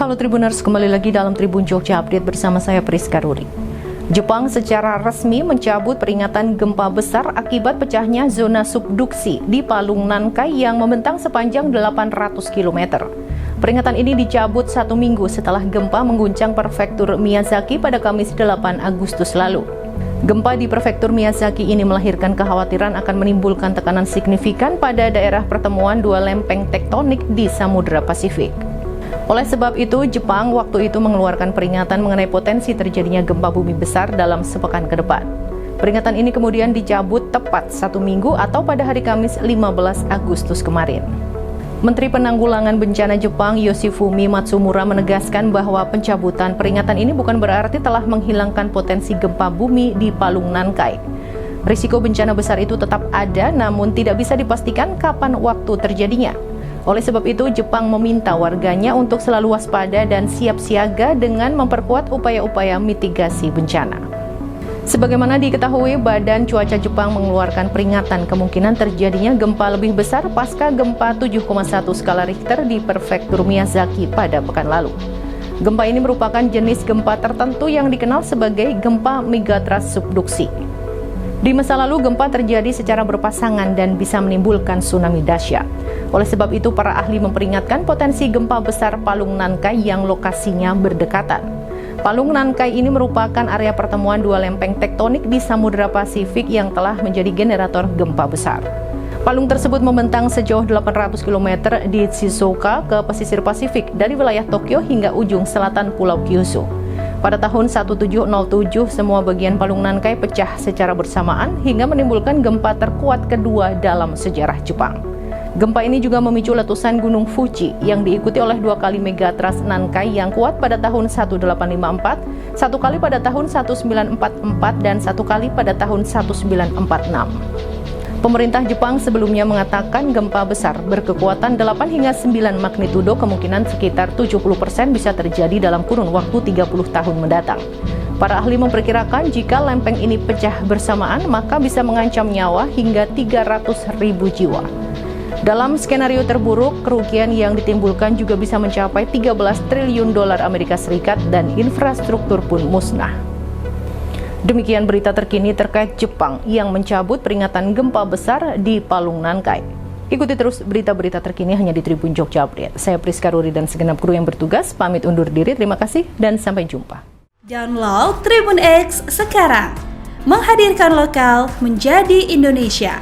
Halo Tribuners, kembali lagi dalam Tribun Jogja Update bersama saya Priska Ruri. Jepang secara resmi mencabut peringatan gempa besar akibat pecahnya zona subduksi di Palung Nankai yang membentang sepanjang 800 km. Peringatan ini dicabut 1 minggu setelah gempa mengguncang prefektur Miyazaki pada Kamis 8 Agustus lalu. Gempa di prefektur Miyazaki ini melahirkan kekhawatiran akan menimbulkan tekanan signifikan pada daerah pertemuan dua lempeng tektonik di Samudra Pasifik. Oleh sebab itu, Jepang waktu itu mengeluarkan peringatan mengenai potensi terjadinya gempa bumi besar dalam sepekan ke depan. Peringatan ini kemudian dicabut tepat 1 minggu atau pada hari Kamis 15 Agustus kemarin. Menteri Penanggulangan Bencana Jepang Yoshifumi Matsumura menegaskan bahwa pencabutan peringatan ini bukan berarti telah menghilangkan potensi gempa bumi di Palung Nankai. Risiko bencana besar itu tetap ada, namun tidak bisa dipastikan kapan waktu terjadinya. Oleh sebab itu, Jepang meminta warganya untuk selalu waspada dan siap siaga dengan memperkuat upaya-upaya mitigasi bencana. Sebagaimana diketahui, Badan Cuaca Jepang mengeluarkan peringatan kemungkinan terjadinya gempa lebih besar pasca gempa 7,1 skala Richter di prefektur Miyazaki pada pekan lalu. Gempa ini merupakan jenis gempa tertentu yang dikenal sebagai gempa megatrust subduksi. Di masa lalu, gempa terjadi secara berpasangan dan bisa menimbulkan tsunami dahsyat. Oleh sebab itu, para ahli memperingatkan potensi gempa besar Palung Nankai yang lokasinya berdekatan. Palung Nankai ini merupakan area pertemuan dua lempeng tektonik di Samudra Pasifik yang telah menjadi generator gempa besar. Palung tersebut membentang sejauh 800 km di Shizuoka ke pesisir Pasifik dari wilayah Tokyo hingga ujung selatan Pulau Kyushu. Pada tahun 1707, semua bagian Palung Nankai pecah secara bersamaan hingga menimbulkan gempa terkuat kedua dalam sejarah Jepang. Gempa ini juga memicu letusan Gunung Fuji yang diikuti oleh 2 kali megatrust Nankai yang kuat pada tahun 1854, 1 kali pada tahun 1944, dan 1 kali pada tahun 1946. Pemerintah Jepang sebelumnya mengatakan gempa besar berkekuatan 8 hingga 9 magnitudo kemungkinan sekitar 70% bisa terjadi dalam kurun waktu 30 tahun mendatang. Para ahli memperkirakan jika lempeng ini pecah bersamaan maka bisa mengancam nyawa hingga 300.000 jiwa. Dalam skenario terburuk, kerugian yang ditimbulkan juga bisa mencapai 13 triliun dolar Amerika Serikat dan infrastruktur pun musnah. Demikian berita terkini terkait Jepang yang mencabut peringatan gempa besar di Palung Nankai. Ikuti terus berita-berita terkini hanya di Tribun Jogja Update. Saya Priska Ruri dan segenap kru yang bertugas pamit undur diri. Terima kasih dan sampai jumpa. Download Tribun X sekarang. Menghadirkan lokal menjadi Indonesia.